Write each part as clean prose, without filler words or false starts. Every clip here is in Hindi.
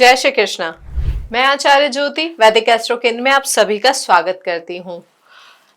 जय श्री कृष्णा। मैं आचार्य ज्योति वैदिक एस्ट्रो केंद्र में आप सभी का स्वागत करती हूँ।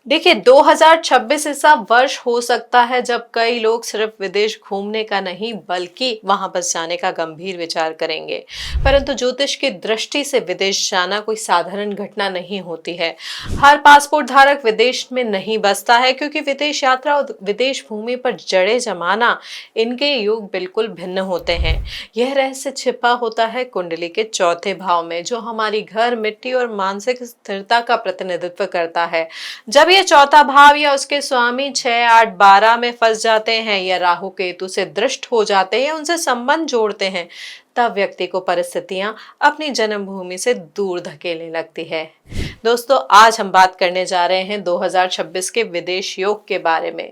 देखिए 2026 ऐसा वर्ष हो सकता है जब कई लोग सिर्फ विदेश घूमने का नहीं बल्कि वहां बस जाने का गंभीर विचार करेंगे। परंतु ज्योतिष की दृष्टि से विदेश जाना कोई साधारण घटना नहीं होती है। हर पासपोर्ट धारक विदेश में नहीं बसता है, क्योंकि विदेश यात्रा और विदेश भूमि पर जड़े जमाना, इनके योग बिल्कुल भिन्न होते हैं। यह रहस्य छिपा होता है कुंडली के चौथे भाव में, जो हमारी घर, मिट्टी और मानसिक स्थिरता का प्रतिनिधित्व करता है। जब ये चौथा भाव या उसके स्वामी 6, 8, 12 में फंस जाते हैं या राहु केतु से दृष्ट हो जाते हैं या उनसे संबंध जोड़ते हैं, तब व्यक्ति को परिस्थितियां अपनी जन्मभूमि से दूर धकेलने लगती है। दोस्तों, आज हम बात करने जा रहे हैं 2026 के विदेश योग के बारे में।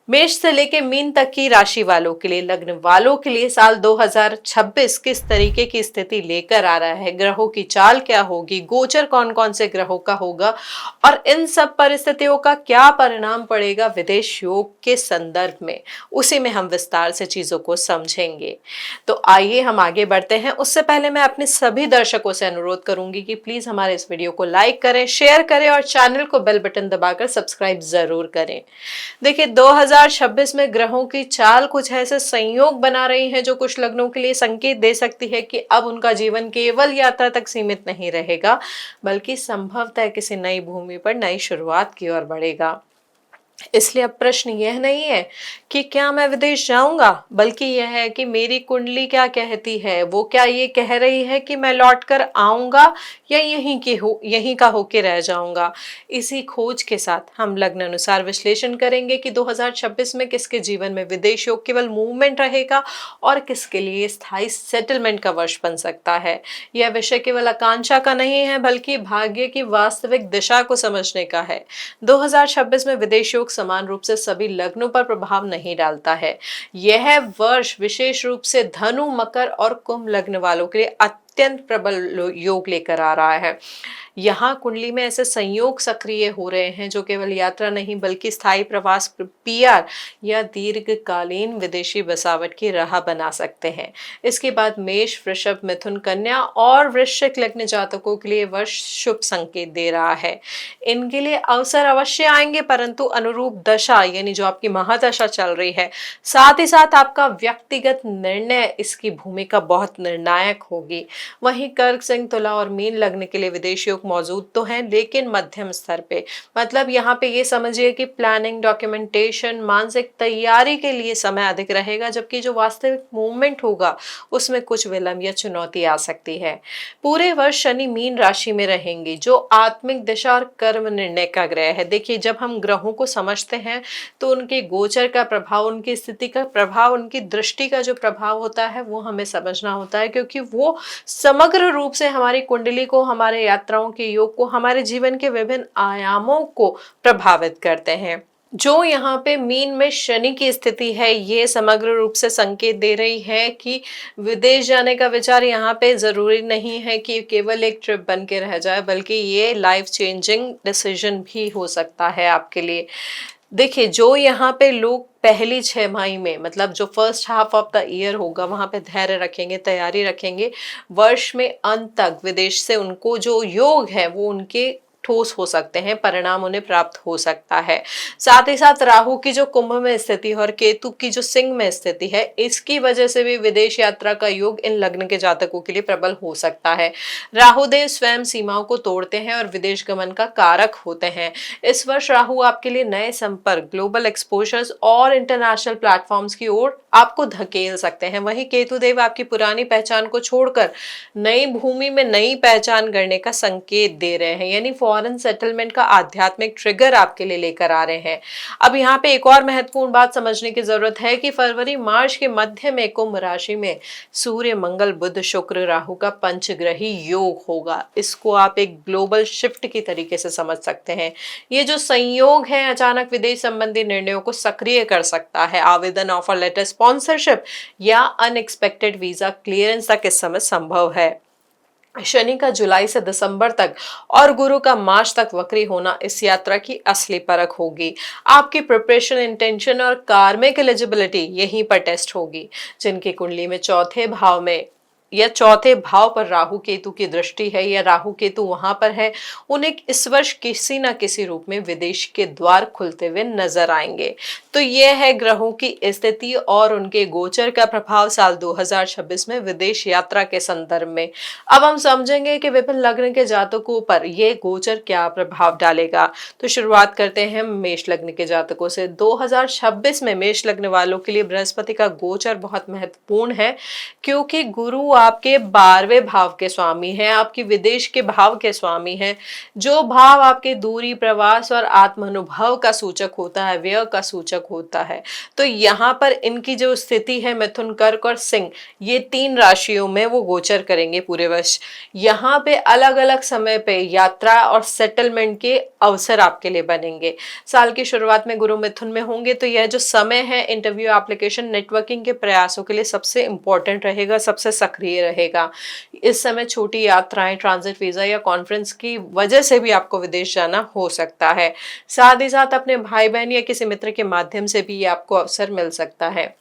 मेष से लेके मीन तक की राशि वालों के लिए, लग्न वालों के लिए साल 2026 किस तरीके की स्थिति लेकर आ रहा है, ग्रहों की चाल क्या होगी, गोचर कौन कौन से ग्रहों का होगा और इन सब परिस्थितियों का क्या परिणाम पड़ेगा विदेश योग के संदर्भ में, उसी में हम विस्तार से चीजों को समझेंगे। तो आइए हम आगे बढ़ते हैं। उससे पहले मैं अपने सभी दर्शकों से अनुरोध करूंगी कि प्लीज हमारे इस वीडियो को लाइक करें, शेयर करें और चैनल को बेल बटन दबाकर सब्सक्राइब जरूर करें। देखिए 2026 में ग्रहों की चाल कुछ ऐसे संयोग बना रही है जो कुछ लग्नों के लिए संकेत दे सकती है कि अब उनका जीवन केवल यात्रा तक सीमित नहीं रहेगा, बल्कि संभवतः किसी नई भूमि पर नई शुरुआत की ओर बढ़ेगा। इसलिए अब प्रश्न यह नहीं है कि क्या मैं विदेश जाऊंगा, बल्कि यह है कि मेरी कुंडली क्या कहती है। वो क्या ये कह रही है कि मैं लौटकर आऊंगा या यहीं का होके रह जाऊंगा। इसी खोज के साथ हम लग्न अनुसार विश्लेषण करेंगे कि 2026 में किसके जीवन में विदेश योग केवल मूवमेंट रहेगा और किसके लिए स्थायी सेटलमेंट का वर्ष बन सकता है। यह विषय केवल आकांक्षा का नहीं है, बल्कि भाग्य की वास्तविक दिशा को समझने का है। 2026 में विदेश योग समान रूप से सभी लग्नों पर प्रभाव नहीं डालता है। यह वर्ष विशेष रूप से धनु, मकर और कुंभ लग्न वालों के लिए अत्यंत प्रबल योग लेकर आ रहा है। यहाँ कुंडली में ऐसे संयोग सक्रिय हो रहे हैं जो केवल यात्रा नहीं बल्कि स्थायी प्रवास, पीआर या दीर्घकालीन विदेशी बसावट की राह बना सकते हैं। इसके बाद मेष, वृषभ, मिथुन, कन्या और वृश्चिक लग्न जातकों के लिए वर्ष शुभ संकेत दे रहा है। इनके लिए अवसर अवश्य आएंगे, परंतु अनुरूप दशा यानी जो आपकी महादशा चल रही है, साथ ही साथ आपका व्यक्तिगत निर्णय इसकी भूमिका बहुत निर्णायक होगी। वहीं कर्क, सिंह, तुला और मीन लग्न के लिए विदेश योग मौजूद तो हैं, लेकिन मध्यम स्तर पे। मतलब यहाँ पे ये समझिए कि प्लानिंग, डॉक्यूमेंटेशन, मानसिक तैयारी के लिए समय अधिक रहेगा, जबकि जो वास्तविक मूवमेंट होगा उसमें कुछ विलंब या चुनौती आ सकती है। पूरे वर्ष शनि मीन राशि में रहेंगे, जो आत्मिक दिशा और कर्म निर्णय का ग्रह है। देखिए, जब हम ग्रहों को समझते हैं तो उनके गोचर का प्रभाव, उनकी स्थिति का प्रभाव, उनकी दृष्टि का जो प्रभाव होता है वो हमें समझना होता है, क्योंकि वो समग्र रूप से हमारी कुंडली को, हमारे यात्राओं के योग को, हमारे जीवन के विभिन्न आयामों को प्रभावित करते हैं। जो यहाँ पे मीन में शनि की स्थिति है, ये समग्र रूप से संकेत दे रही है कि विदेश जाने का विचार यहाँ पे जरूरी नहीं है कि केवल एक ट्रिप बन के रह जाए, बल्कि ये लाइफ चेंजिंग डिसीजन भी हो सकता है आपके लिए। देखिए, जो यहाँ पे लोग पहली 6 माही में, मतलब जो first half of the year होगा, वहां पे धैर्य रखेंगे, तैयारी रखेंगे, वर्ष में अंत तक विदेश से उनको जो योग है वो उनके ठोस हो सकते हैं, परिणाम उन्हें प्राप्त हो सकता है। साथ ही साथ राहु की जो कुंभ में स्थिति है और केतु की जो सिंह में स्थिति है, इसकी वजह से भी विदेश यात्रा का योग इन लग्न के जातकों के लिए प्रबल हो सकता है। राहुदेव स्वयं सीमाओं को तोड़ते हैं और विदेश गमन का कारक होते हैं। इस वर्ष राहु आपके लिए नए संपर्क, ग्लोबल एक्सपोजर्स और इंटरनेशनल प्लेटफॉर्म्स की ओर आपको धकेल सकते हैं। वहीं केतु देव आपकी पुरानी पहचान को छोड़कर नई भूमि में नई पहचान गढ़ने का संकेत दे रहे हैं, यानी फॉरेन सेटलमेंट का आध्यात्मिक ट्रिगर आपके लिए लेकर आ रहे हैं। अब यहाँ पे एक और महत्वपूर्ण बात समझने की जरूरत है कि फरवरी मार्च के मध्य में कुंभ राशि में सूर्य, मंगल, बुध, शुक्र, राहु का पंचग्रही योग होगा। इसको आप एक ग्लोबल शिफ्ट की तरीके से समझ सकते हैं। ये जो संयोग है अचानक विदेश संबंधी निर्णयों को सक्रिय कर सकता है। आवेदन, ऑफर लेटर, स्पॉन्सरशिप या अनएक्सपेक्टेड वीजा क्लियरेंस तक इस समय संभव है। शनि का जुलाई से दिसंबर तक और गुरु का मार्च तक वक्री होना इस यात्रा की असली परख होगी। आपकी प्रिपरेशन, इंटेंशन और कार्मिक एलिजिबिलिटी यहीं पर टेस्ट होगी। जिनकी कुंडली में चौथे भाव में या चौथे भाव पर राहु केतु की दृष्टि है या राहु केतु वहां पर है, उन्हें इस वर्ष किसी ना किसी रूप में विदेश के द्वार खुलते हुए नजर आएंगे। तो यह है ग्रहों की स्थिति और उनके गोचर का प्रभाव साल 2026 में विदेश यात्रा के संदर्भ में। अब हम समझेंगे कि विभिन्न लग्न के जातकों पर यह गोचर क्या प्रभाव डालेगा। तो शुरुआत करते हैं मेष लग्न के जातकों से। 2026 में मेष लग्न वालों के लिए बृहस्पति का गोचर बहुत महत्वपूर्ण है, क्योंकि गुरु आपके 12वें भाव के स्वामी हैं, आपकी विदेश के भाव के स्वामी हैं। जो भाव आपके दूरी, प्रवास और आत्म अनुभव का सूचक होता है, व्यय का सूचक होता है। तो यहाँ पर इनकी जो स्थिति है मिथुन, कर्क और सिंह, ये 3 राशियों में वो गोचर करेंगे पूरे वर्ष। यहाँ पे अलग अलग समय पे यात्रा और सेटलमेंट के अवसर आपके लिए बनेंगे। साल की शुरुआत में गुरु मिथुन में होंगे, तो यह जो समय है इंटरव्यू, एप्लीकेशन, नेटवर्किंग के प्रयासों के लिए सबसे इंपॉर्टेंट रहेगा, सबसे सक्रिय रहेगा। इस समय छोटी यात्राएं, ट्रांजिट वीजा या कॉन्फ्रेंस की वजह से भी आपको विदेश जाना हो सकता है। साथ ही साथ अपने भाई बहन या किसी मित्र के माध्यम से भी आपको अवसर मिल सकता है।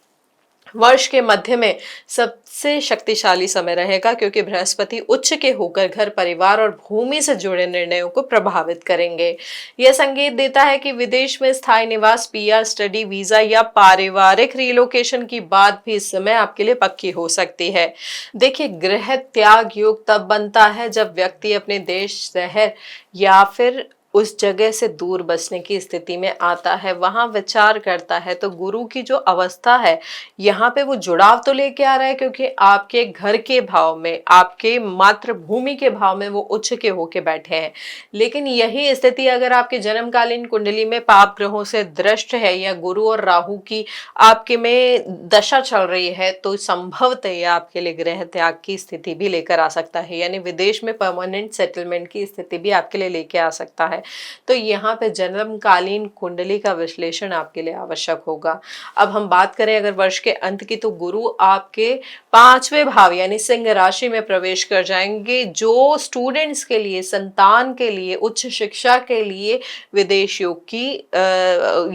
वर्ष के मध्य में सबसे शक्तिशाली समय रहेगा, क्योंकि बृहस्पति उच्च के होकर घर, परिवार और भूमि से जुड़े निर्णयों को प्रभावित करेंगे। यह संकेत देता है कि विदेश में स्थायी निवास, पीआर, स्टडी वीजा या पारिवारिक रिलोकेशन की बात भी इस समय आपके लिए पक्की हो सकती है। देखिए, गृह त्याग योग तब बनता है जब व्यक्ति अपने देश, शहर या फिर उस जगह से दूर बसने की स्थिति में आता है, वहां विचार करता है। तो गुरु की जो अवस्था है, यहाँ पे वो जुड़ाव तो लेके आ रहा है, क्योंकि आपके घर के भाव में, आपके मातृभूमि के भाव में वो उच्च के होके बैठे हैं। लेकिन यही स्थिति अगर आपके जन्मकालीन कुंडली में पाप ग्रहों से दृष्ट है या गुरु और राहु की आपके में दशा चल रही है, तो संभवतः यह आपके लिए गृह त्याग की स्थिति भी लेकर आ सकता है, यानी विदेश में परमानेंट सेटलमेंट की स्थिति भी आपके लिए लेके आ सकता है। तो यहाँ पे जन्मकालीन कुंडली का विश्लेषण आपके लिए आवश्यक होगा। अब हम बात करें अगर वर्ष के अंत की, तो गुरु आपके 5वें भाव यानी सिंह राशि में प्रवेश कर जाएंगे, जो स्टूडेंट्स के लिए, संतान के लिए, उच्च शिक्षा के लिए विदेश योग की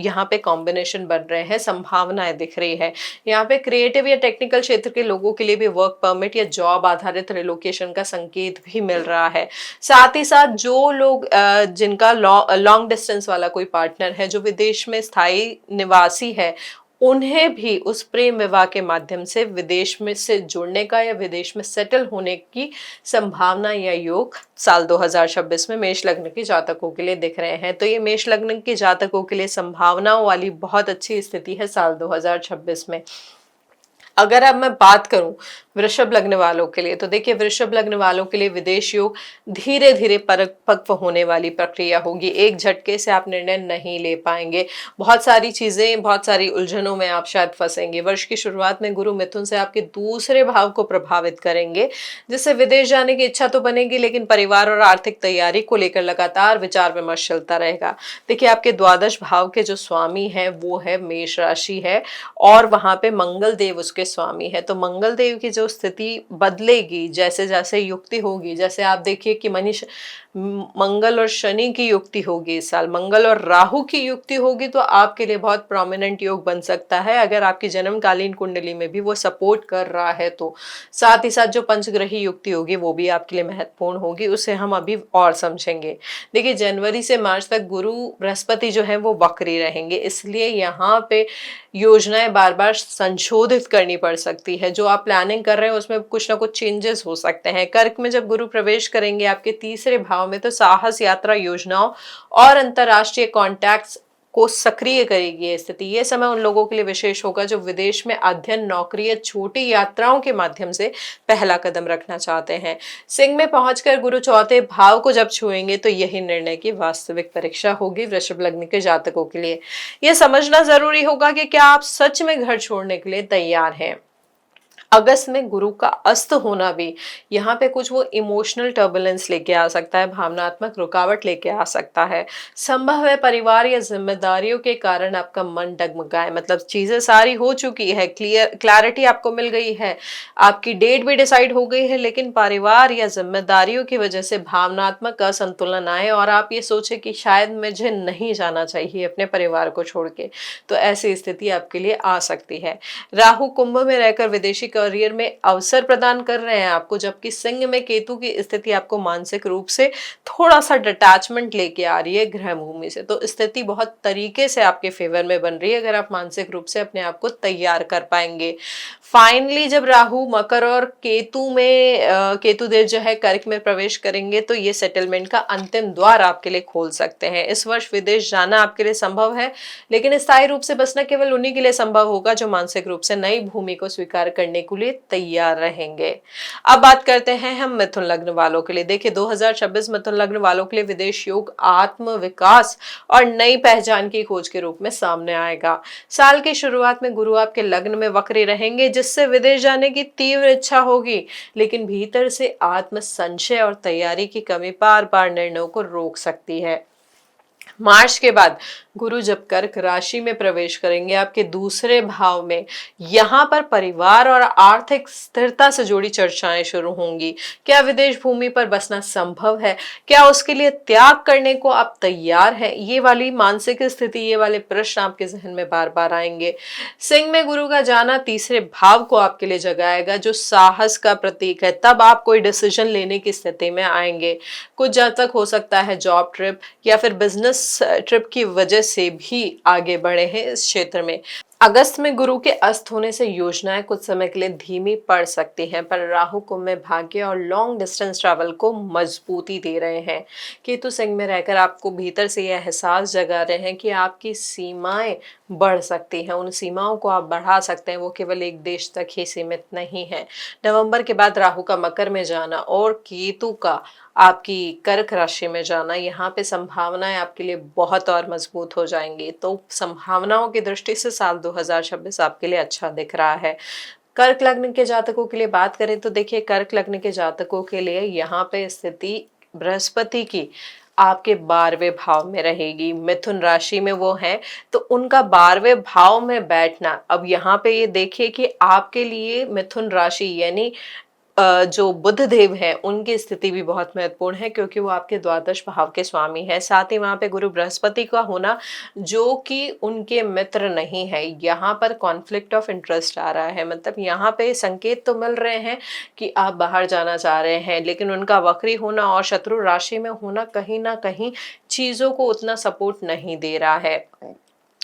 यहाँ पे कॉम्बिनेशन बन रहे हैं, संभावनाएं दिख रही है। यहाँ पे क्रिएटिव या टेक्निकल क्षेत्र के लोगों के लिए भी वर्क परमिट या जॉब आधारित रिलोकेशन का संकेत भी मिल रहा है। साथ ही साथ जो लोग जिनका लॉन्ग डिस्टेंस वाला कोई पार्टनर है, जो विदेश में स्थायी निवासी है, उन्हें भी उस प्रेम विवाह के माध्यम से विदेश में से जुड़ने का या विदेश में सेटल होने की संभावना या योग साल 2026 में मेष लग्न के जातकों के लिए दिख रहे हैं। तो ये मेष लग्न के जातकों के लिए संभावनाओं वाली बहुत अच्छी स्थिति है साल 2026 में। अगर अब मैं बात करूं वृषभ लग्न वालों के लिए, तो देखिए, वृषभ लग्न वालों के लिए विदेश योग धीरे धीरे परिपक्व होने वाली प्रक्रिया होगी। एक झटके से आप निर्णय नहीं ले पाएंगे। बहुत सारी चीजें, बहुत सारी उलझनों में आप शायद फंसेंगे। वर्ष की शुरुआत में गुरु मिथुन से आपके दूसरे भाव को प्रभावित करेंगे, जिससे विदेश जाने की इच्छा तो बनेगी, लेकिन परिवार और आर्थिक तैयारी को लेकर लगातार विचार विमर्श चलता रहेगा। देखिए, आपके द्वादश भाव के जो स्वामी है वो है मेष राशि है, और वहां पे मंगल देव उसके स्वामी है। तो मंगल देव की जो स्थिति बदलेगी, जैसे जैसे युक्ति होगी, जैसे आप देखिए कि मनीष मंगल और शनि की युक्ति होगी इस साल, मंगल और राहु की युक्ति होगी, तो आपके लिए बहुत प्रोमिनेंट योग बन सकता है, अगर आपकी जन्मकालीन कुंडली में भी वो सपोर्ट कर रहा है तो। साथ ही साथ जो पंचग्रही युक्ति होगी वो भी आपके लिए महत्वपूर्ण होगी, उसे हम अभी और समझेंगे। देखिए, जनवरी से मार्च तक गुरु बृहस्पति जो है वो वक्री रहेंगे, इसलिए यहाँ पे योजनाएं बार बार संशोधित करनी पड़ सकती है। जो आप प्लानिंग कर रहे हैं उसमें कुछ ना कुछ चेंजेस हो सकते हैं। कर्क में जब गुरु प्रवेश करेंगे आपके तीसरे भाव में, तो साहस, यात्रा, योजनाओं और अंतरराष्ट्रीय कॉन्टैक्ट्स को सक्रिय करेगी ये स्थिति। ये समय उन लोगों के लिए विशेष होगा जो विदेश में अध्ययन, नौकरी या छोटी यात्राओं के माध्यम से पहला कदम रखना चाहते हैं। सिंह में पहुंचकर गुरु चौथे भाव को जब छुएंगे, तो यही निर्णय की वास्तविक परीक्षा होगी वृषभ लग्न के जातकों के लिए। यह समझना जरूरी होगा कि क्या आप सच में घर छोड़ने के लिए तैयार हैं। अगस्त में गुरु का अस्त होना भी यहाँ पे कुछ वो इमोशनल टर्बुलेंस लेके आ सकता है, भावनात्मक रुकावट लेके आ सकता है। संभव है परिवार या जिम्मेदारियों के कारण आपका मन डगमगाए, मतलब चीजें सारी हो चुकी है, क्लैरिटी आपको मिल गई है, आपकी डेट भी डिसाइड हो गई है, लेकिन परिवार या जिम्मेदारियों की वजह से भावनात्मक असंतुलन आए और आप ये सोचे कि शायद मुझे नहीं जाना चाहिए अपने परिवार को छोड़ के, तो ऐसी स्थिति आपके लिए आ सकती है। राहु कुंभ में रहकर विदेशी करियर में अवसर प्रदान कर रहे हैं आपको, जबकि सिंह में केतु की स्थिति आपको मानसिक रूप से थोड़ा सा डिटैचमेंट लेके आ रही है ग्रह भूमि से। तो स्थिति बहुत तरीके से आपके फेवर में बन रही है अगर आप मानसिक रूप से अपने आप को तैयार कर पाएंगे। फाइनली जब राहु मकर और केतु में केतु देव जो है कर्क में प्रवेश करेंगे तो ये सेटलमेंट का अंतिम द्वार आपके लिए खोल सकते हैं। इस वर्ष विदेश जाना आपके लिए संभव है, लेकिन स्थायी रूप से बसना केवल उन्हीं के लिए संभव होगा जो मानसिक रूप से नई भूमि को स्वीकार करने के लिए तैयार रहेंगे। अब बात करते हैं हम मिथुन लग्न वालों के लिए। देखिए 2026 मिथुन लग्न वालों के लिए विदेश योग आत्म विकास और नई पहचान की खोज के रूप में सामने आएगा। साल की शुरुआत में गुरु आपके लग्न में वक्री रहेंगे, जिससे विदेश जाने की तीव्र इच्छा होगी, लेकिन भीतर से आत्म संशय और तैयारी की कमी बार बार निर्णयों को रोक सकती है। मार्च के बाद गुरु जब कर्क राशि में प्रवेश करेंगे आपके दूसरे भाव में, यहां पर परिवार और आर्थिक स्थिरता से जुड़ी चर्चाएं शुरू होंगी। क्या विदेश भूमि पर बसना संभव है? क्या उसके लिए त्याग करने को आप तैयार हैं? ये वाली मानसिक स्थिति, ये वाले प्रश्न आपके जहन में बार बार आएंगे। सिंह में गुरु का जाना तीसरे भाव को आपके लिए जगाएगा, जो साहस का प्रतीक है। तब आप कोई डिसीजन लेने की स्थिति में आएंगे। कुछ जातक हो सकता है जॉब ट्रिप या फिर बिजनेस ट्रिप की वजह से भी आगे बढ़े हैं इस क्षेत्र में। अगस्त में गुरु के अस्त होने से योजनाएं कुछ समय के लिए धीमी पड़ सकती हैं, पर राहु कुंभ में भाग्य और लॉन्ग डिस्टेंस ट्रैवल को मजबूती दे रहे हैं। केतु सिंह में रहकर आपको भीतर से यह एहसास जगा रहे हैं कि आपकी सीमाएं बढ़ सकती हैं। उन सीमाओं को आप बढ़ा सकते हैं, वो केवल एक देश तक ही सीमित नहीं है। नवंबर के बाद राहु का मकर में जाना और केतु का आपकी कर्क राशि में जाना, यहाँ पे संभावनाएं आपके लिए बहुत और मजबूत हो जाएंगी। तो संभावनाओं की दृष्टि से साल 2026 आपके लिए अच्छा दिख रहा है। कर्क लग्न के जातकों के लिए बात करें तो देखिए कर्क लग्न के जातकों के लिए यहाँ पे स्थिति बृहस्पति की आपके 12वें भाव में रहेगी। मिथुन राशि में वो है, तो उनका 12वें भाव में बैठना, अब यहाँ पे ये देखिए कि आपके लिए मिथुन राशि यानी जो बुध देव है उनकी स्थिति भी बहुत महत्वपूर्ण है, क्योंकि वो आपके द्वादश भाव के स्वामी है। साथ ही वहां पे गुरु बृहस्पति का होना जो कि उनके मित्र नहीं है, यहाँ पर कॉन्फ्लिक्ट ऑफ इंटरेस्ट आ रहा है। मतलब यहाँ पे संकेत तो मिल रहे हैं कि आप बाहर जाना चाह रहे हैं, लेकिन उनका वक्री होना और शत्रु राशि में होना कहीं ना कहीं चीजों को उतना सपोर्ट नहीं दे रहा है।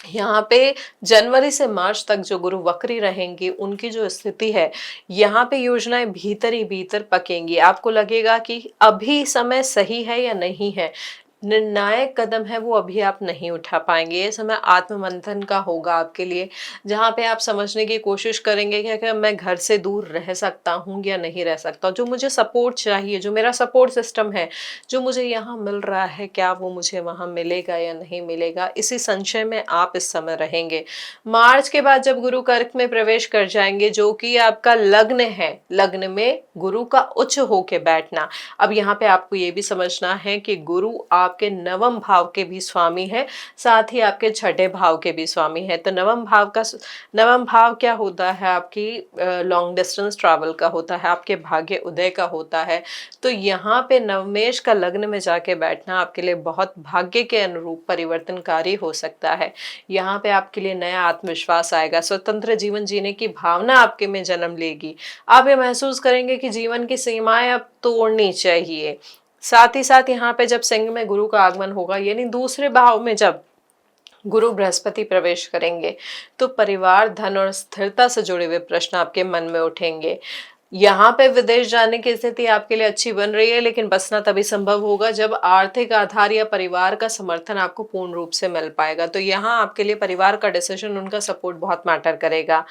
यहाँ पे जनवरी से मार्च तक जो गुरु वक्री रहेंगे उनकी जो स्थिति है, यहाँ पे योजनाएं भीतर ही भीतर पकेंगी। आपको लगेगा कि अभी समय सही है या नहीं है, निर्णायक कदम है वो अभी आप नहीं उठा पाएंगे। ये समय आत्ममंथन का होगा आपके लिए, जहाँ पे आप समझने की कोशिश करेंगे कि क्या मैं घर से दूर रह सकता हूँ या नहीं रह सकता, जो मुझे सपोर्ट चाहिए, जो मेरा सपोर्ट सिस्टम है, जो मुझे यहाँ मिल रहा है, क्या वो मुझे वहाँ मिलेगा या नहीं मिलेगा, इसी संशय में आप इस समय रहेंगे। मार्च के बाद जब गुरु कर्क में प्रवेश कर जाएंगे, जो कि आपका लग्न है, लग्न में गुरु का उच्च होके बैठना। अब यहाँ पे आपको ये भी समझना है कि गुरु आपके नवम भाव के भी स्वामी है, साथ ही आपके छठे भाव के भी स्वामी है। तो नवम भाव क्या होता है? आपकी लॉन्ग डिस्टेंस ट्रैवल का होता है, आपके भाग्य उदय का होता है। तो यहाँ पे नवमेश का लग्न में जाके बैठना आपके लिए बहुत भाग्य के अनुरूप परिवर्तनकारी हो सकता है। यहाँ पे आपके लिए नया आत्मविश्वास आएगा, स्वतंत्र जीवन जीने की भावना आपके में जन्म लेगी। आप ये महसूस करेंगे कि जीवन की सीमाएं अब तोड़नी चाहिए। साथ ही साथ यहाँ पे जब सिंह में गुरु का आगमन होगा, यानी दूसरे भाव में जब गुरु बृहस्पति प्रवेश करेंगे, तो परिवार, धन और स्थिरता से जुड़े हुए प्रश्न आपके मन में उठेंगे। यहाँ पे विदेश जाने की स्थिति आपके लिए अच्छी बन रही है, लेकिन बसना तभी संभव होगा जब आर्थिक आधार या परिवार का समर्थन आपको पूर्ण रूप से मिल पाएगा। तो यहाँ आपके लिए परिवार का डिसीजन, उनका सपोर्ट बहुत मैटर करेगा।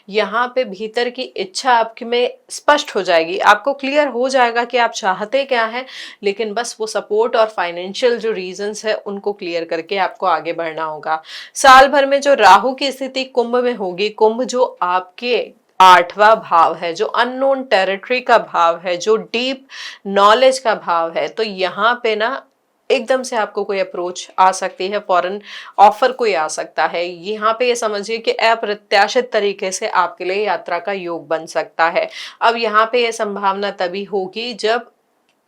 यहाँ पे भीतर की इच्छा आपके में स्पष्ट हो जाएगी, आपको क्लियर हो जाएगा कि आप चाहते क्या है, लेकिन बस वो सपोर्ट और फाइनेंशियल जो रीजंस है उनको क्लियर करके आपको आगे बढ़ना होगा। साल भर में जो राहु की स्थिति कुंभ में होगी, कुंभ जो आपके 8वां भाव है, जो अननोन टेरिटरी का भाव है, जो डीप नॉलेज का भाव है, तो यहाँ पे ना एकदम से आपको कोई अप्रोच आ सकती है, फॉरेन ऑफर कोई आ सकता है। यहाँ पे ये समझिए कि अप्रत्याशित तरीके से आपके लिए यात्रा का योग बन सकता है। अब यहाँ पे ये संभावना तभी होगी जब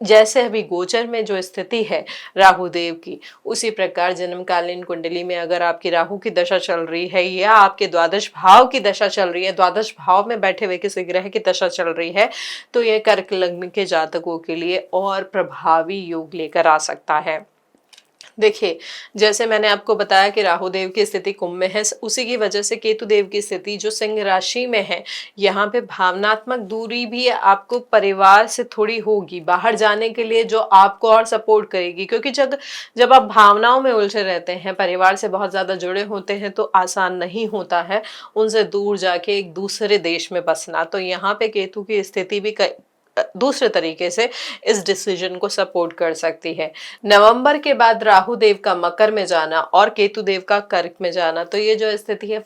जैसे अभी गोचर में जो स्थिति है राहु देव की, उसी प्रकार जन्मकालीन कुंडली में अगर आपकी राहु की दशा चल रही है या आपके द्वादश भाव की दशा चल रही है, द्वादश भाव में बैठे हुए किसी ग्रह की दशा चल रही है, तो यह कर्क लग्न के जातकों के लिए और प्रभावी योग लेकर आ सकता है। देखिए, जैसे मैंने आपको बताया कि राहु देव की स्थिति कुंभ में है, उसी की वजह से केतु देव की स्थिति जो सिंह राशि में है, यहाँ पे भावनात्मक दूरी भी आपको परिवार से थोड़ी होगी, बाहर जाने के लिए जो आपको और सपोर्ट करेगी, क्योंकि जब जब आप भावनाओं में उलझे रहते हैं, परिवार से बहुत ज्यादा जुड़े होते हैं, तो आसान नहीं होता है उनसे दूर जाके एक दूसरे देश में बसना। तो यहाँ पे केतु की स्थिति भी दूसरे तरीके से इस डिसीजन को सपोर्ट कर सकती है। नवंबर के बाद राहु देव का मकर में जाना और केतु देव का कर्क में जाना, तो ये जो स्थिति है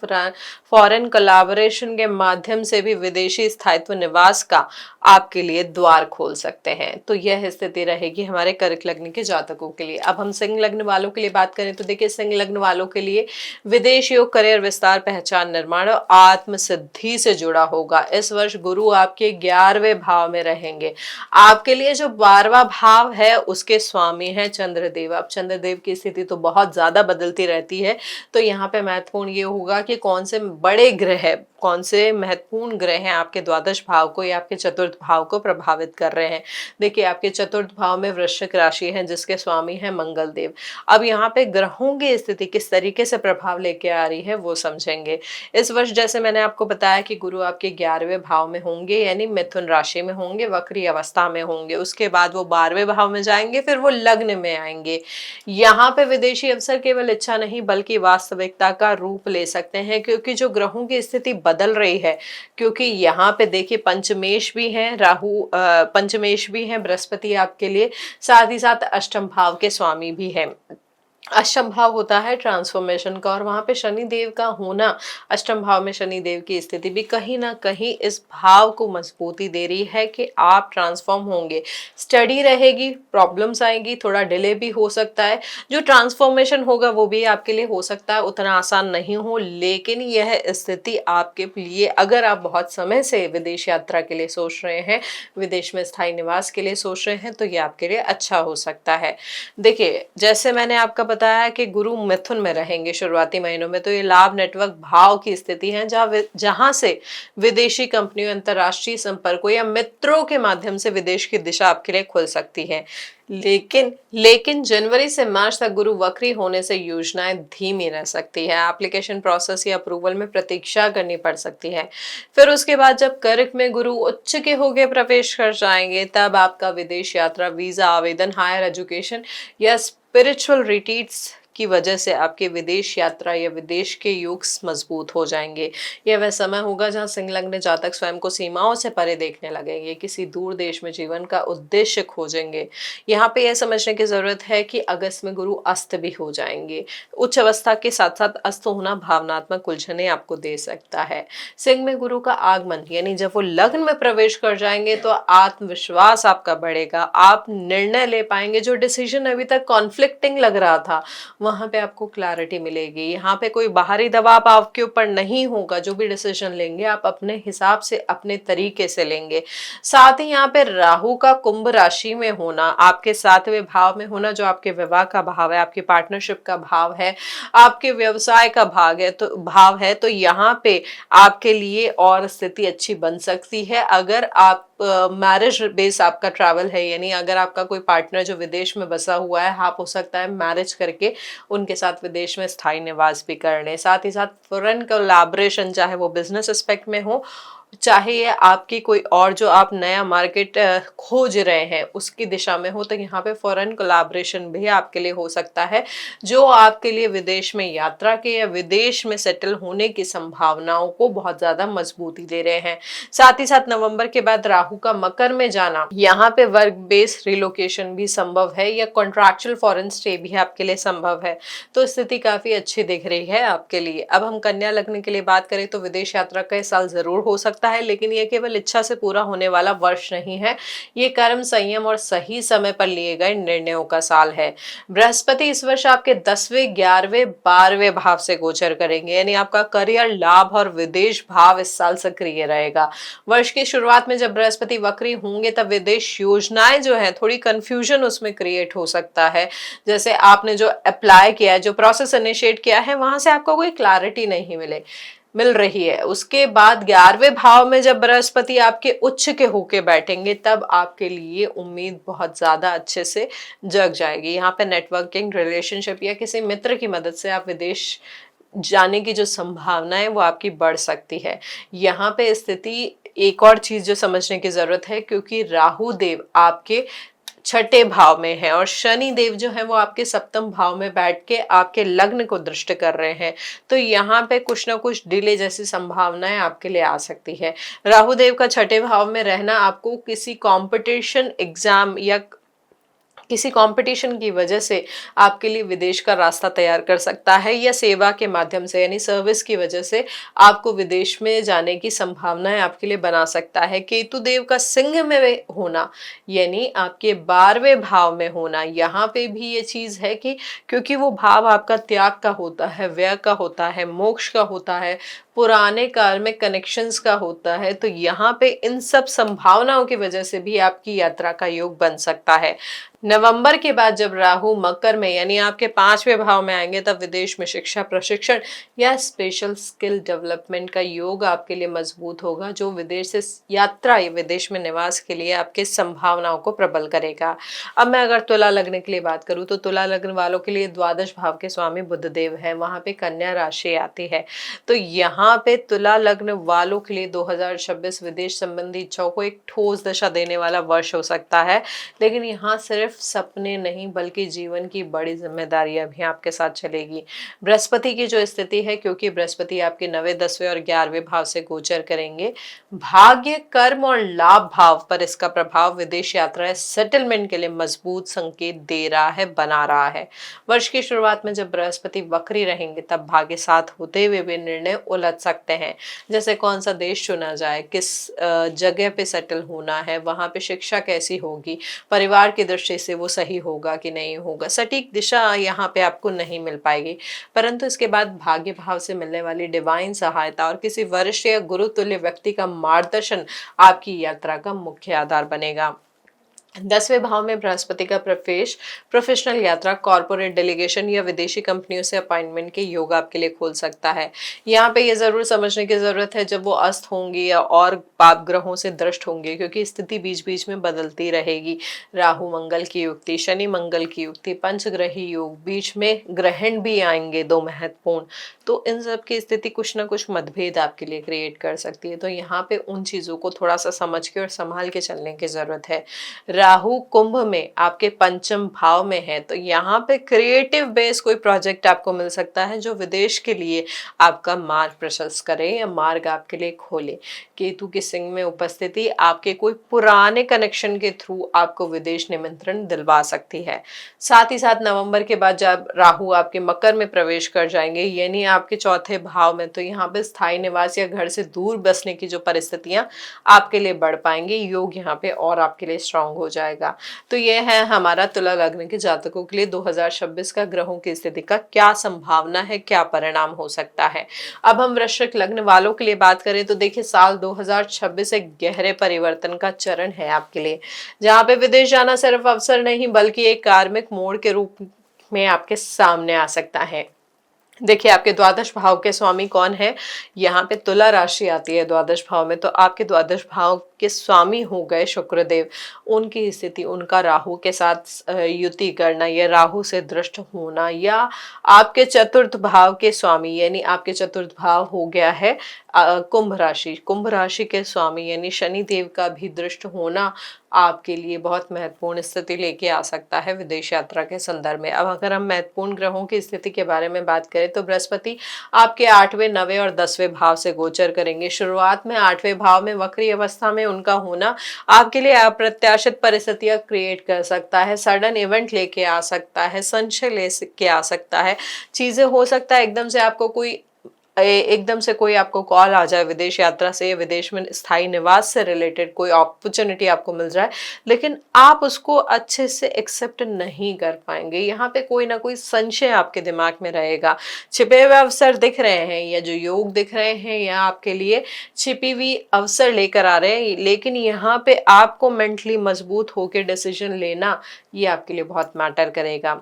फॉरेन कोलैबोरेशन के माध्यम से भी विदेशी स्थायित्व निवास का आपके लिए द्वार खोल सकते हैं। तो यह स्थिति रहेगी हमारे कर्क लग्न के जातकों के लिए। अब हम सिंह लग्न वालों के लिए बात करें तो देखिए, सिंह लग्न वालों के लिए विदेश योग, करियर विस्तार, पहचान निर्माण और आत्म सिद्धि से जुड़ा होगा। इस वर्ष गुरु आपके 11वें भाव में रहेंगे। आपके लिए जो 12वां भाव है उसके स्वामी है चंद्रदेव। अब चंद्रदेव की स्थिति तो बहुत ज्यादा बदलती रहती है, तो यहाँ पे महत्वपूर्ण ये होगा कि कौन से बड़े ग्रह, कौन से महत्वपूर्ण ग्रह हैं आपके द्वादश भाव को या आपके चतुर्थ भाव को प्रभावित कर रहे हैं। देखिए, आपके चतुर्थ भाव में वृश्चिक राशि है जिसके स्वामी है मंगल देव। अब यहाँ पे ग्रहों की स्थिति किस तरीके से प्रभाव लेके आ रही है वो समझेंगे। इस वर्ष जैसे मैंने आपको बताया कि गुरु आपके 11वें भाव में होंगे, यानी मिथुन राशि में होंगे, वक्री अवस्था में होंगे। उसके बाद वो 12वें भाव में जाएंगे, फिर वो लग्न में आएंगे। यहाँ पे विदेशी अवसर केवल इच्छा नहीं बल्कि वास्तविकता का रूप ले सकते हैं, क्योंकि जो ग्रहों की स्थिति बदल रही है, क्योंकि यहाँ पे देखिए पंचमेश भी है राहु, पंचमेश भी है बृहस्पति आपके लिए, साथ ही साथ अष्टम भाव के स्वामी भी है। अष्टम भाव होता है ट्रांसफॉर्मेशन का, और वहां पे शनि देव का होना, अष्टम भाव में शनि देव की स्थिति भी कहीं ना कहीं इस भाव को मजबूती दे रही है कि आप ट्रांसफॉर्म होंगे। स्टडी रहेगी, प्रॉब्लम्स आएंगी, थोड़ा डिले भी हो सकता है। जो ट्रांसफॉर्मेशन होगा वो भी आपके लिए हो सकता है उतना आसान नहीं हो, लेकिन यह स्थिति आपके लिए, अगर आप बहुत समय से विदेश यात्रा के लिए सोच रहे हैं, विदेश में स्थायी निवास के लिए सोच रहे हैं, तो ये आपके लिए अच्छा हो सकता है। देखिए, जैसे मैंने आपका बताया कि गुरु मिथुन में रहेंगे शुरुआती महीनों में, तो ये लाभ नेटवर्क भाव की स्थिति है, जहां से विदेशी कंपनियों, अंतरराष्ट्रीय संपर्कों या मित्रों के माध्यम से विदेश की दिशा आपके लिए खुल सकती है। लेकिन जनवरी से मार्च तक गुरु वक्री होने से योजनाएं धीमी रह सकती है। एप्लीकेशन प्रोसेस या अप्रूवल में प्रतीक्षा करनी पड़ सकती है। फिर उसके बाद जब कर्क में गुरु उच्च के होके प्रवेश कर जाएंगे, तब आपका विदेश यात्रा, वीजा आवेदन, हायर एजुकेशन या स्पिरिचुअल रिट्रीट्स की वजह से आपके विदेश यात्रा या विदेश के योग मजबूत हो जाएंगे। यह वह समय होगा जहां सिंह लग्न जातक स्वयं को सीमाओं से परे देखने लगेंगे, किसी दूर देश में जीवन का उद्देश्य खोजेंगे। यहाँ पे यह समझने की जरूरत है कि अगस्त में गुरु अस्त भी हो जाएंगे। उच्च अवस्था के साथ साथ अस्त होना भावनात्मक उलझने आपको दे सकता है। सिंह में गुरु का आगमन, यानी जब वो लग्न में प्रवेश कर जाएंगे तो आत्मविश्वास आपका बढ़ेगा, आप निर्णय ले पाएंगे। जो डिसीजन अभी तक कॉन्फ्लिक्टिंग लग रहा था, वहां पे आपको क्लैरिटी मिलेगी। यहाँ पे कोई बाहरी दबाव आपके ऊपर नहीं होगा। जो भी डिसीजन लेंगे आप अपने हिसाब से, अपने तरीके से लेंगे। साथ ही यहाँ पे राहु का कुंभ राशि में होना, आपके 7वें भाव में होना, जो आपके विवाह का भाव है, आपकी पार्टनरशिप का भाव है, आपके व्यवसाय का भाव है, तो यहाँ पे आपके लिए और स्थिति अच्छी बन सकती है। अगर आप मैरिज बेस आपका ट्रैवल है, यानी अगर आपका कोई पार्टनर जो विदेश में बसा हुआ है, आप हो सकता है मैरिज करके उनके साथ विदेश में स्थायी निवास भी कर लें। साथ ही साथ फॉरेन कोलैबोरेशन, चाहे वो बिजनेस एस्पेक्ट में हो, चाहे ये आपकी कोई और जो आप नया मार्केट खोज रहे हैं उसकी दिशा में हो, तो यहाँ पे फॉरेन कोलैबोरेशन भी आपके लिए हो सकता है, जो आपके लिए विदेश में यात्रा के या विदेश में सेटल होने की संभावनाओं को बहुत ज्यादा मजबूती दे रहे हैं। साथ ही साथ नवंबर के बाद राहु का मकर में जाना, यहाँ पे वर्क बेस्ड रिलोकेशन भी संभव है या कॉन्ट्रैक्चुअल फॉरेन स्टे भी आपके लिए संभव है। तो स्थिति काफी अच्छी दिख रही है आपके लिए। अब हम कन्या लग्न के लिए बात करें तो विदेश यात्रा का इस साल जरूर हो सकता सकता है, लेकिन ये केवल इच्छा से पूरा होने वाला वर्ष नहीं है। ये कर्म, संयम और सही समय पर लिए गए निर्णयों का साल है। बृहस्पति इस वर्ष आपके 10वें, 11वें, 12वें भाव से गोचर करेंगे, यानी आपका करियर, लाभ और विदेश भाव इस साल सक्रिय रहेगा। वर्ष की शुरुआत में जब बृहस्पति वक्री होंगे तब विदेश योजनाएं जो है, थोड़ी कंफ्यूजन उसमें क्रिएट हो सकता है। जैसे आपने जो अप्लाई किया है, जो प्रोसेस इनिशिएट किया है, वहां से आपको कोई क्लैरिटी नहीं मिल रही है। उसके बाद 11वें भाव में जब बृहस्पति आपके उच्च के होके बैठेंगे तब आपके लिए उम्मीद बहुत ज्यादा अच्छे से जग जाएगी। यहाँ पे नेटवर्किंग, रिलेशनशिप या किसी मित्र की मदद से आप विदेश जाने की जो संभावना है वो आपकी बढ़ सकती है। यहाँ पे स्थिति, एक और चीज जो समझने की जरूरत है, क्योंकि राहु देव आपके छठे भाव में है और शनि देव जो है वो आपके सप्तम भाव में बैठ के आपके लग्न को दृष्ट कर रहे हैं, तो यहाँ पे कुछ ना कुछ डिले जैसी संभावनाएं आपके लिए आ सकती है। राहु देव का छठे भाव में रहना आपको किसी कंपटीशन, एग्जाम या किसी कंपटीशन की वजह से आपके लिए विदेश का रास्ता तैयार कर सकता है, या सेवा के माध्यम से यानी सर्विस की वजह से आपको विदेश में जाने की संभावनाएं आपके लिए बना सकता है। केतु देव का सिंह में होना यानी आपके 12वें भाव में होना, यहाँ पे भी ये चीज है कि क्योंकि वो भाव आपका त्याग का होता है, व्यय का होता है, मोक्ष का होता है, पुराने काल में कनेक्शंस का होता है, तो यहाँ पे इन सब संभावनाओं की वजह से भी आपकी यात्रा का योग बन सकता है। नवंबर के बाद जब राहु मकर में यानी आपके 5वें भाव में आएंगे तब विदेश में शिक्षा, प्रशिक्षण या स्पेशल स्किल डेवलपमेंट का योग आपके लिए मजबूत होगा, जो विदेश से यात्रा या विदेश में निवास के लिए आपके संभावनाओं को प्रबल करेगा। अब मैं अगर तुला लग्न के लिए बात करूं तो तुला लग्न वालों के लिए द्वादश भाव के स्वामी बुध देव है, वहां पे कन्या राशि आती है, तो यहाँ पे तुला लग्न वालों के लिए 2026 विदेश संबंधी इच्छाओं को एक ठोस दशा देने वाला वर्ष हो सकता है। लेकिन यहाँ सिर्फ सपने नहीं बल्कि जीवन की बड़ी जिम्मेदारियां भी आपके साथ चलेगी। बृहस्पति की जो स्थिति है, क्योंकि बृहस्पति आपके 9वें, 10वें और 11वें भाव से गोचर करेंगे, भाग्य, कर्म और लाभ भाव पर इसका प्रभाव विदेश यात्रा, सेटलमेंट के लिए मजबूत संकेत दे रहा है, बना रहा है। वर्ष की शुरुआत में जब बृहस्पति वक्री रहेंगे तब भाग्य साथ होते हुए भी निर्णय उलझ सकते हैं, जैसे कौन सा देश चुना जाए, किस जगह पे सेटल होना है, वहां पे शिक्षा कैसी होगी, परिवार की दृष्टि से वो सही होगा कि नहीं होगा, सटीक दिशा यहाँ पे आपको नहीं मिल पाएगी। परंतु इसके बाद भाग्य भाव से मिलने वाली डिवाइन सहायता और किसी वरिष्ठ या गुरु तुल्य व्यक्ति का मार्गदर्शन आपकी यात्रा का मुख्य आधार बनेगा। 10वें भाव में बृहस्पति का प्रवेश प्रोफेशनल यात्रा, कॉर्पोरेट डेलीगेशन या विदेशी कंपनियों से अपॉइंटमेंट के योग आपके लिए खोल सकता है। यहाँ पे ये जरूर समझने की जरूरत है जब वो अस्त होंगी या और पाप ग्रहों से दृष्ट होंगे, क्योंकि स्थिति बीच बीच में बदलती रहेगी। राहु मंगल की युक्ति, शनि मंगल की युक्ति, पंचग्रही योग, बीच में ग्रहण भी आएंगे 2 महत्वपूर्ण, तो इन सब की स्थिति कुछ ना कुछ मतभेद आपके लिए क्रिएट कर सकती है। तो यहाँ पे उन चीजों को थोड़ा सा समझ के और संभाल के चलने की जरूरत है। राहु कुंभ में आपके पंचम भाव में है, तो यहाँ पे क्रिएटिव बेस कोई प्रोजेक्ट आपको मिल सकता है जो विदेश के लिए आपका मार्ग प्रशस्त करे या मार्ग आपके लिए खोले। केतु के सिंह में उपस्थिति आपके कोई पुराने कनेक्शन के थ्रू आपको विदेश निमंत्रण दिलवा सकती है। साथ ही साथ नवंबर के बाद जब राहु आपके मकर में प्रवेश कर जाएंगे यानी आपके चौथे भाव में, तो यहाँ पे स्थायी निवास या घर से दूर बसने की जो परिस्थितियां आपके लिए बढ़ पाएंगी, योग यहाँ पे और आपके लिए स्ट्रांग हो जाएगा। तो ये है हमारा तुला लग्न के जातकों के लिए 2026 का ग्रहों की स्थिति का क्या संभावना है, क्या परिणाम हो सकता है। अब हम वृश्चिक लग्न वालों के लिए बात करें तो देखिए, साल 2026 एक गहरे परिवर्तन का चरण है आपके लिए, जहाँ पे विदेश जाना सिर्फ अवसर नहीं बल्कि एक कार्मिक मोड़ के रूप में आपके सामने आ सकता है। देखिए, आपके द्वादश भाव के स्वामी कौन है, यहाँ पे तुला राशि आती है द्वादश भाव में, तो आपके द्वादश भाव के स्वामी हो गए शुक्रदेव। उनकी स्थिति, उनका राहु के साथ युति करना या राहु से दृष्ट होना, या आपके चतुर्थ भाव के स्वामी यानी आपके चतुर्थ भाव हो गया है कुंभ राशि, कुंभ राशि के स्वामी यानी शनि देव का भी दृष्ट होना आपके लिए बहुत महत्वपूर्ण स्थिति लेके आ सकता है विदेश यात्रा के संदर्भ में। अब अगर हम महत्वपूर्ण ग्रहों की स्थिति के बारे में बात करें तो बृहस्पति आपके 8वें, 9वें और 10वें भाव से गोचर करेंगे। शुरुआत में 8वें भाव में वक्री अवस्था में उनका होना आपके लिए अप्रत्याशित परिस्थितियां क्रिएट कर सकता है, सडन इवेंट लेके आ सकता है, संशय लेके आ सकता है, चीजें हो सकता है एकदम से आपको कोई एकदम से कोई आपको कॉल आ जाए विदेश यात्रा से या विदेश में स्थायी निवास से रिलेटेड कोई अपॉर्चुनिटी आपको मिल जाए, लेकिन आप उसको अच्छे से एक्सेप्ट नहीं कर पाएंगे। यहाँ पे कोई ना कोई संशय आपके दिमाग में रहेगा। छिपे हुए अवसर दिख रहे हैं या जो योग दिख रहे हैं या आपके लिए छिपी हुई अवसर लेकर आ रहे हैं, लेकिन यहाँ पे आपको मेंटली मजबूत होकर डिसीजन लेना ये आपके लिए बहुत मैटर करेगा।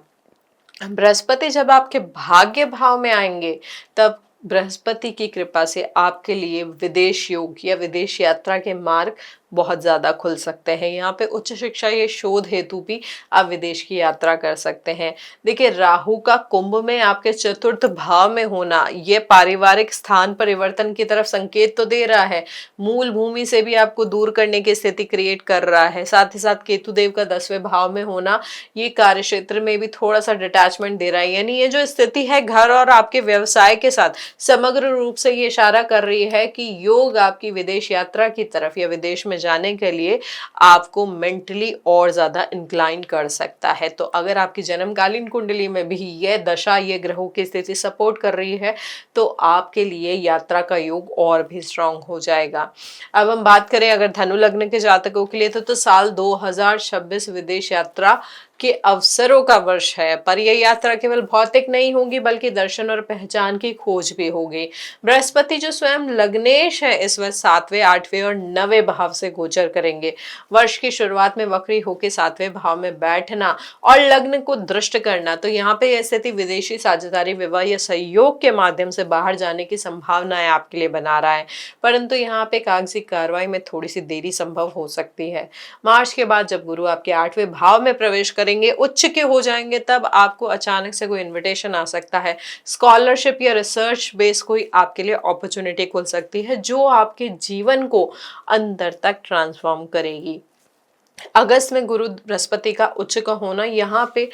बृहस्पति जब आपके भाग्य भाव में आएंगे, तब बृहस्पति की कृपा से आपके लिए विदेश योग या विदेश यात्रा के मार्ग बहुत ज्यादा खुल सकते हैं। यहाँ पे उच्च शिक्षा या शोध हेतु भी आप विदेश की यात्रा कर सकते हैं। देखिए, राहु का कुंभ में आपके चतुर्थ भाव में होना ये पारिवारिक स्थान परिवर्तन की तरफ संकेत तो दे रहा है, मूल भूमि से भी आपको दूर करने की स्थिति क्रिएट कर रहा है। साथ ही साथ केतु देव का 10वें भाव में होना ये कार्य क्षेत्र में भी थोड़ा सा डिटैचमेंट दे रहा है। यानी ये जो स्थिति है घर और आपके व्यवसाय के साथ समग्र रूप से ये इशारा कर रही है कि योग आपकी विदेश यात्रा की तरफ या विदेश में जाने के लिए आपको मेंटली और ज्यादा इंक्लाइन कर सकता है। तो अगर आपकी जन्मकालीन कुंडली में भी यह दशा, ये ग्रहों की स्थिति सपोर्ट कर रही है, तो आपके लिए यात्रा का योग और भी स्ट्रांग हो जाएगा। अब हम बात करें अगर धनु लग्न के जातकों के लिए, तो साल 2026 विदेश यात्रा के अवसरों का वर्ष है। पर यह यात्रा केवल भौतिक नहीं होगी, बल्कि दर्शन और पहचान की खोज भी होगी। बृहस्पति जो स्वयं लग्नेश है, इस वर्ष 7वें, 8वें और 9वें भाव से गोचर करेंगे। वर्ष की शुरुआत में वक्री होकर 7वें भाव में बैठना और लग्न को दृष्ट करना, तो यहाँ पे यह स्थिति विदेशी साझेदारी, विवाह या सहयोग के माध्यम से बाहर जाने की संभावनाएं आपके लिए बना रहा है। परंतु यहाँ पे कागजी कार्रवाई में थोड़ी सी देरी संभव हो सकती है। मार्च के बाद जब गुरु आपके 8वें भाव में प्रवेश करेंगे, उच्च के हो जाएंगे, तब आपको अचानक से कोई इनविटेशन आ सकता है। स्कॉलरशिप या रिसर्च बेस कोई आपके लिए अपॉर्चुनिटी खुल सकती है, जो आपके जीवन को अंदर तक ट्रांसफॉर्म करेगी। अगस्त में गुरु बृहस्पति का उच्च का होना, यहाँ पे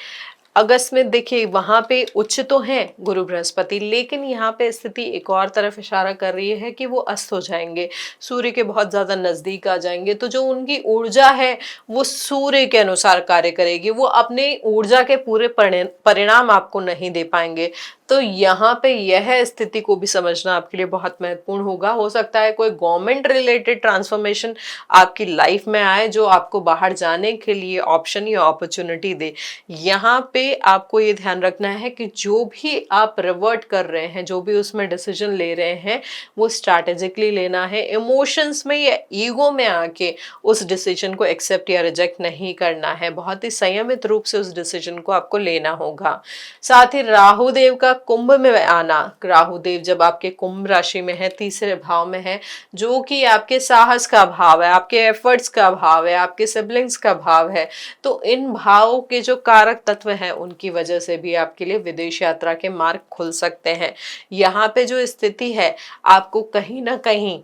अगस्त में देखिए वहां पे उच्च तो है गुरु बृहस्पति, लेकिन यहाँ पे स्थिति एक और तरफ इशारा कर रही है कि वो अस्त हो जाएंगे, सूर्य के बहुत ज्यादा नजदीक आ जाएंगे। तो जो उनकी ऊर्जा है वो सूर्य के अनुसार कार्य करेगी, वो अपने ऊर्जा के पूरे परिणाम आपको नहीं दे पाएंगे। तो यहाँ पे यह स्थिति को भी समझना आपके लिए बहुत महत्वपूर्ण होगा। हो सकता है कोई गवर्नमेंट रिलेटेड ट्रांसफॉर्मेशन आपकी लाइफ में आए, जो आपको बाहर जाने के लिए ऑप्शन या अपॉर्चुनिटी दे। यहाँ पे आपको ये ध्यान रखना है कि जो भी आप रिवर्ट कर रहे हैं, जो भी उसमें डिसीजन ले रहे हैं, वो स्ट्रैटेजिकली लेना है। इमोशंस में या ईगो में आके उस डिसीजन को एक्सेप्ट या रिजेक्ट नहीं करना है। बहुत ही संयमित रूप से उस डिसीजन को आपको लेना होगा। साथ ही राहु देव का कुंभ में आना, राहु देव जब आपके कुंभ राशि में है, 3रे भाव में है, जो कि आपके साहस का भाव है, आपके एफर्ट्स का भाव है, आपके सिबलिंग्स का भाव है। तो इन भावों के जो कारक तत्व हैं, उनकी वजह से भी आपके लिए विदेश यात्रा के मार्ग खुल सकते हैं। यहाँ पे जो स्थिति है, आपको कहीं ना कहीं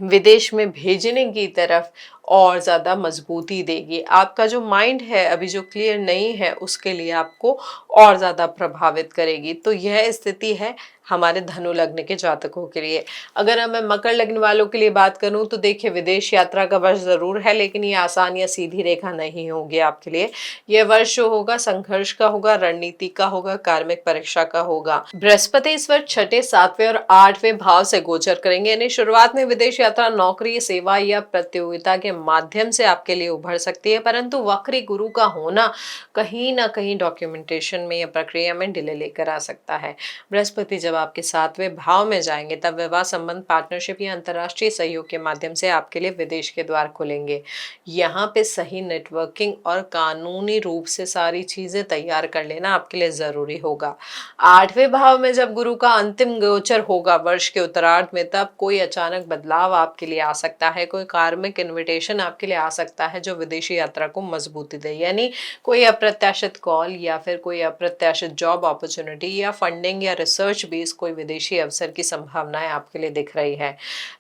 विदेश में भेजने की तरफ और ज्यादा मजबूती देगी। आपका जो माइंड है अभी जो क्लियर नहीं है, उसके लिए आपको और ज्यादा प्रभावित करेगी। तो यह स्थिति है हमारे धनु लग्न के जातकों के लिए। अगर मैं मकर लग्न वालों के लिए बात करूं, तो देखिए विदेश यात्रा का वर्ष जरूर है, लेकिन ये आसान या सीधी रेखा नहीं होगी आपके लिए। यह वर्ष जो होगा संघर्ष का होगा, रणनीति का होगा, कार्मिक परीक्षा का होगा। बृहस्पति इस वर्ष 6ठे, 7वें और 8वें भाव से गोचर करेंगे। यानी शुरुआत में विदेश यात्रा नौकरी, सेवा या प्रतियोगिता के माध्यम से आपके लिए उभर सकती है, परंतु वक्री गुरु का होना कहीं ना कहीं डॉक्यूमेंटेशन में या प्रक्रिया में डिले लेकर आ सकता है। बृहस्पति जब आपके 7वें भाव में जाएंगे, तब विवाह संबंध, पार्टनरशिप या अंतर्राष्ट्रीय सहयोग के माध्यम से आपके लिए विदेश के द्वार खुलेंगे। यहाँ पे सही नेटवर्किंग और कानूनी रूप से सारी चीजें तैयार कर लेना आपके लिए जरूरी होगा। 8वें भाव में जब गुरु का अंतिम गोचर होगा वर्ष के उत्तरार्ध में, तब कोई अचानक बदलाव आपके लिए आ सकता है, कोई कार्मिक इन्विटेशन आपके लिए आ सकता है जो विदेशी यात्रा को मजबूती दे। यानी कोई अप्रत्याशित कॉल या फिर कोई अप्रत्याशित जॉब अपॉर्चुनिटी या फंडिंग या रिसर्च बेस कोई विदेशी अवसर की संभावनाएं आपके लिए दिख रही है।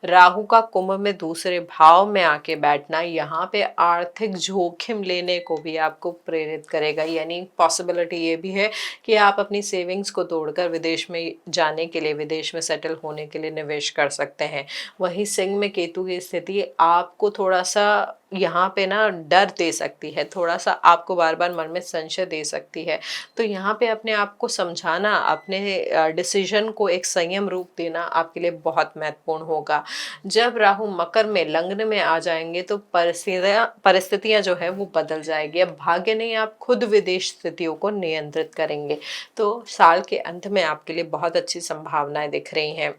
राहु का कुंभ में 2रे भाव में आके बैठना यहाँ पे आर्थिक जोखिम लेने को भी आपको प्रेरित करेगा। यानी पॉसिबिलिटी ये भी है कि आप अपनी सेविंग्स को तोड़कर विदेश में जाने के लिए, विदेश में सेटल होने के लिए निवेश कर सकते हैं। वहीं सिंह में केतु की स्थिति आपको थोड़ा सा यहाँ पे ना डर दे सकती है, थोड़ा सा आपको बार बार मन में संशय दे सकती है। तो यहाँ पे अपने आप को समझाना, अपने डिसीजन को एक संयम रूप देना आपके लिए बहुत महत्वपूर्ण होगा। जब राहु मकर में लग्न में आ जाएंगे तो परिस्थितियां जो है वो बदल जाएगी। अब भाग्य नहीं, आप खुद विदेश स्थितियों को नियंत्रित करेंगे। तो साल के अंत में आपके लिए बहुत अच्छी संभावनाएं दिख रही हैं।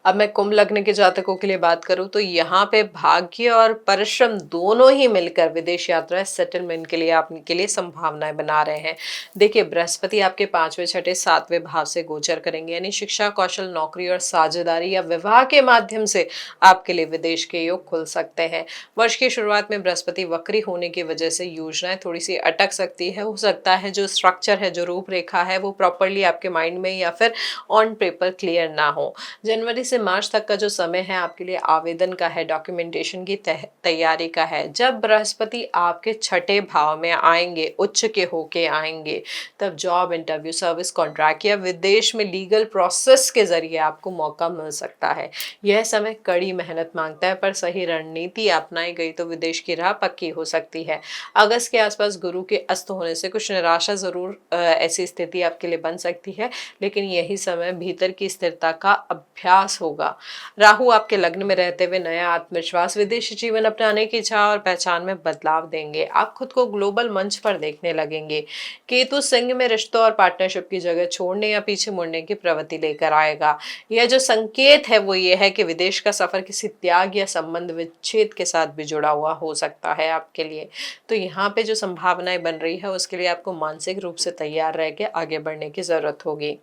अब मैं कुंभ लग्न के जातकों के लिए बात करूं तो यहाँ पे भाग्य और परिश्रम दोनों ही मिलकर विदेश यात्रा सेटलमेंट के लिए आपके लिए संभावनाएं बना रहे हैं। देखिए, बृहस्पति आपके 5वें 6ठे 7वें भाव से गोचर करेंगे, यानी शिक्षा, कौशल, नौकरी और साझेदारी या विवाह के माध्यम से आपके लिए विदेश के योग खुल सकते हैं। वर्ष की शुरुआत में बृहस्पति वक्री होने की वजह से योजनाएं थोड़ी सी अटक सकती है। हो सकता है जो स्ट्रक्चर है, जो रूपरेखा है, वो प्रॉपरली आपके माइंड में या फिर ऑन पेपर क्लियर ना हो। जनवरी से मार्च तक का जो समय है आपके लिए आवेदन का है, डॉक्यूमेंटेशन की तैयारी का है। जब बृहस्पति आपके 6ठे भाव में आएंगे, उच्च के होके आएंगे, तब जॉब इंटरव्यू, सर्विस कॉन्ट्रैक्ट या विदेश में लीगल प्रोसेस के जरिए आपको मौका मिल सकता है। यह समय कड़ी मेहनत मांगता है, पर सही रणनीति अपनाई गई तो विदेश की राह पक्की हो सकती है। अगस्त के आसपास गुरु के अस्त होने से कुछ निराशा जरूर ऐसी स्थिति आपके लिए बन सकती है, लेकिन यही समय भीतर की स्थिरता का अभ्यास होगा। राहु आपके लग्न में रहते हुए नया आत्मविश्वास, विदेशी जीवन अपनाने की इच्छा और पहचान में बदलाव देंगे। आप खुद को ग्लोबल मंच पर देखने लगेंगे। केतु सिंह में रिश्तों और पार्टनरशिप की जगह छोड़ने या पीछे मुड़ने की प्रवृत्ति लेकर आएगा। यह जो संकेत है वो ये है कि विदेश का सफर किसी त्याग या संबंध विच्छेद के साथ भी जुड़ा हुआ हो सकता है आपके लिए। तो यहाँ पे जो संभावनाएं बन रही है उसके लिए आपको मानसिक रूप से तैयार रह के आगे बढ़ने की जरूरत होगी।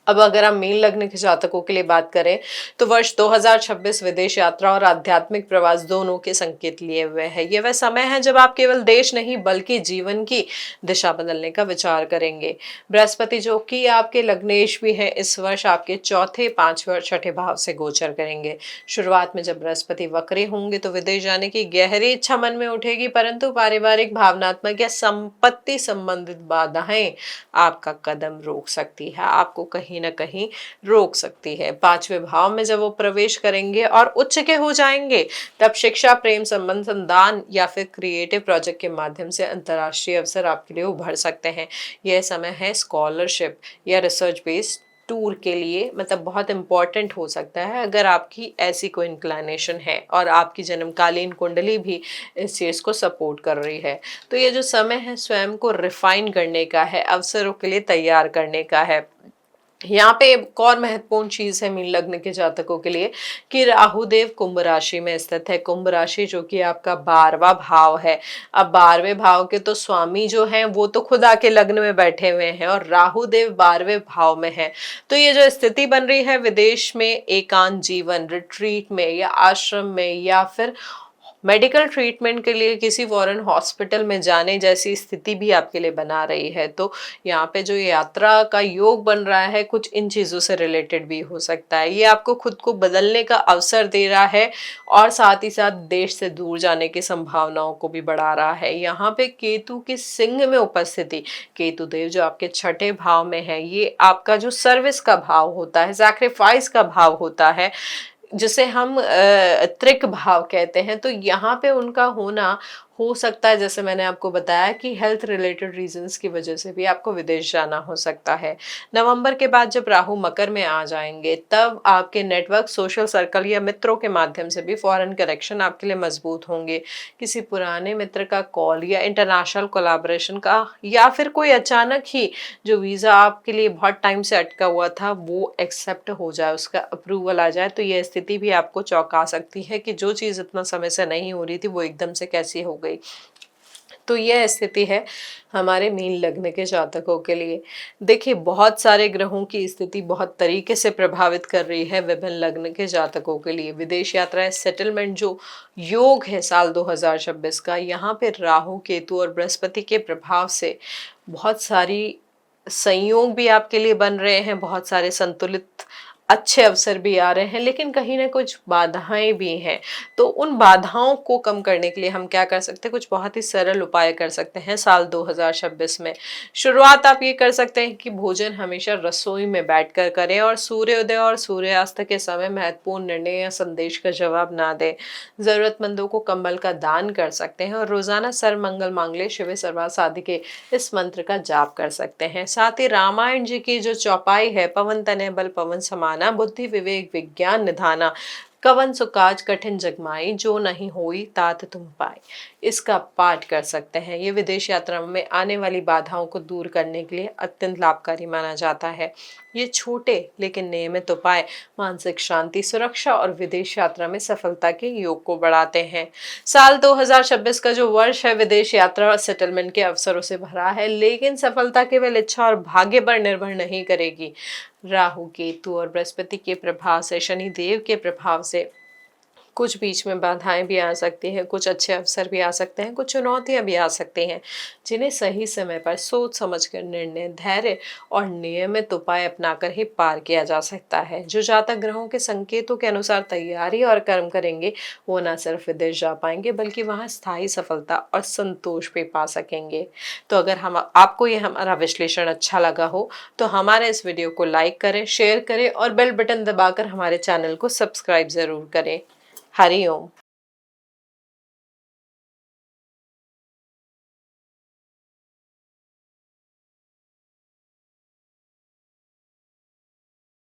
अब अगर हम मीन लग्न के जातकों के लिए बात करें तो वर्ष 2026 विदेश यात्रा और आध्यात्मिक प्रवास दोनों के संकेत लिए हुए है। ये वह समय है जब आप केवल देश नहीं बल्कि जीवन की दिशा बदलने का विचार करेंगे। बृहस्पति जो कि आपके लग्नेश भी है, इस वर्ष आपके 4थे, 5वें और 6ठे भाव से गोचर करेंगे। शुरुआत में जब बृहस्पति वक्री होंगे तो विदेश जाने की गहरी इच्छा मन में उठेगी, परंतु पारिवारिक, भावनात्मक या संपत्ति संबंधित बाधाएं आपका कदम रोक सकती है, आपको कहीं न कहीं रोक सकती है। 5वें भाव में जब वो प्रवेश करेंगे और उच्च के हो जाएंगे, तब शिक्षा, प्रेम संबंध, संतान या फिर क्रिएटिव प्रोजेक्ट के माध्यम से अंतर्राष्ट्रीय अवसर आपके लिए उभर सकते हैं। यह समय है स्कॉलरशिप या रिसर्च बेस्ड टूर के लिए, मतलब बहुत इंपॉर्टेंट हो सकता है अगर आपकी ऐसी कोई इंक्लिनेशन है और आपकी जन्मकालीन कुंडली भी इस चीज को सपोर्ट कर रही है। तो ये जो समय है स्वयं को रिफाइन करने का है, अवसरों के लिए तैयार करने का है। यहाँ पे एक और महत्वपूर्ण चीज है मीन लग्न के जातकों के लिए कि राहु देव कुंभ राशि में स्थित है। कुंभ राशि जो कि आपका 12वां भाव है। अब 12वें भाव के तो स्वामी जो हैं वो तो खुद आके लग्न में बैठे हुए हैं और राहु देव 12वें भाव में है। तो ये जो स्थिति बन रही है विदेश में एकांत जीवन, रिट्रीट में या आश्रम में या फिर मेडिकल ट्रीटमेंट के लिए किसी फॉरेन हॉस्पिटल में जाने जैसी स्थिति भी आपके लिए बना रही है। तो यहाँ पे जो यात्रा का योग बन रहा है कुछ इन चीज़ों से रिलेटेड भी हो सकता है। ये आपको खुद को बदलने का अवसर दे रहा है और साथ ही साथ देश से दूर जाने की संभावनाओं को भी बढ़ा रहा है। यहाँ पे केतु की सिंह में उपस्थिति, केतु देव जो आपके 6ठे भाव में है, ये आपका जो सर्विस का भाव होता है, सैक्रिफाइस का भाव होता है, जिसे हम त्रिक भाव कहते हैं। तो यहाँ पे उनका होना हो सकता है, जैसे मैंने आपको बताया कि हेल्थ रिलेटेड रीजंस की वजह से भी आपको विदेश जाना हो सकता है। नवंबर के बाद जब राहु मकर में आ जाएंगे तब आपके नेटवर्क, सोशल सर्कल या मित्रों के माध्यम से भी फॉरेन कनेक्शन आपके लिए मजबूत होंगे। किसी पुराने मित्र का कॉल या इंटरनेशनल कोलैबोरेशन का या फिर कोई अचानक ही जो वीज़ा आपके लिए बहुत टाइम से अटका हुआ था वो एक्सेप्ट हो जाए, उसका अप्रूवल आ जाए, तो यह स्थिति भी आपको चौंका सकती है कि जो चीज़ इतना समय से नहीं हो रही थी वो एकदम से कैसी हो गई। तो यह स्थिति है हमारे मीन लग्न के जातकों के लिए। देखिए, बहुत सारे ग्रहों की स्थिति बहुत तरीके से प्रभावित कर रही है विभिन्न लग्न के जातकों के लिए। विदेश यात्राएं, सेटलमेंट जो योग है साल 2026 का, यहाँ पे राहु, केतु और बृहस्पति के प्रभाव से बहुत सारी संयोग भी आपके लिए बन रहे हैं, बहुत सारे संतुलित अच्छे अवसर भी आ रहे हैं, लेकिन कहीं ना कुछ बाधाएं भी हैं। तो उन बाधाओं को कम करने के लिए हम क्या कर सकते हैं, कुछ बहुत ही सरल उपाय कर सकते हैं साल 2026 में। शुरुआत आप ये कर सकते हैं कि भोजन हमेशा रसोई में बैठकर करें, और सूर्योदय और सूर्यास्त के समय महत्वपूर्ण निर्णय या संदेश का जवाब ना दें। जरूरतमंदों को कंबल का दान कर सकते हैं, और रोजाना सर्व मंगल मांगल्ये शिवे सर्वा साधिके इस मंत्र का जाप कर सकते हैं। साथ ही रामायण जी की जो चौपाई है, पवन तनय बल पवन समाना, बुद्धि विवेक विज्ञान निधाना, कवन सुकाज कठिन जगमाई, जो नहीं होई तात तुम पाए, इसका पाठ कर सकते हैं। ये विदेश यात्रा में आने वाली बाधाओं को दूर करने के लिए अत्यंत लाभकारी माना जाता है। ये छोटे लेकिन नियमित उपाय मानसिक शांति, सुरक्षा और विदेश यात्रा में सफलता के योग को बढ़ाते हैं। साल 2026 का जो वर्ष है, विदेश यात्रा और सेटलमेंट के अवसरों से भरा है, लेकिन सफलता केवल इच्छा और भाग्य पर निर्भर नहीं करेगी। राहु, केतु और बृहस्पति के प्रभाव से, शनि देव के प्रभाव से कुछ बीच में बाधाएं भी आ सकती हैं, कुछ अच्छे अवसर भी आ सकते हैं, कुछ चुनौतियां भी आ सकती हैं, जिन्हें सही समय पर सोच समझकर निर्णय, धैर्य और नियमित उपाय अपनाकर ही पार किया जा सकता है। जो जातक ग्रहों के संकेतों के अनुसार तैयारी और कर्म करेंगे, वो न सिर्फ विदेश जा पाएंगे बल्कि वहां स्थायी सफलता और संतोष भी पा सकेंगे। तो अगर हम आपको ये हमारा विश्लेषण अच्छा लगा हो, तो हमारे इस वीडियो को लाइक करें, शेयर करें और बेल बटन दबाकर हमारे चैनल को सब्सक्राइब जरूर करें। हरि ओम।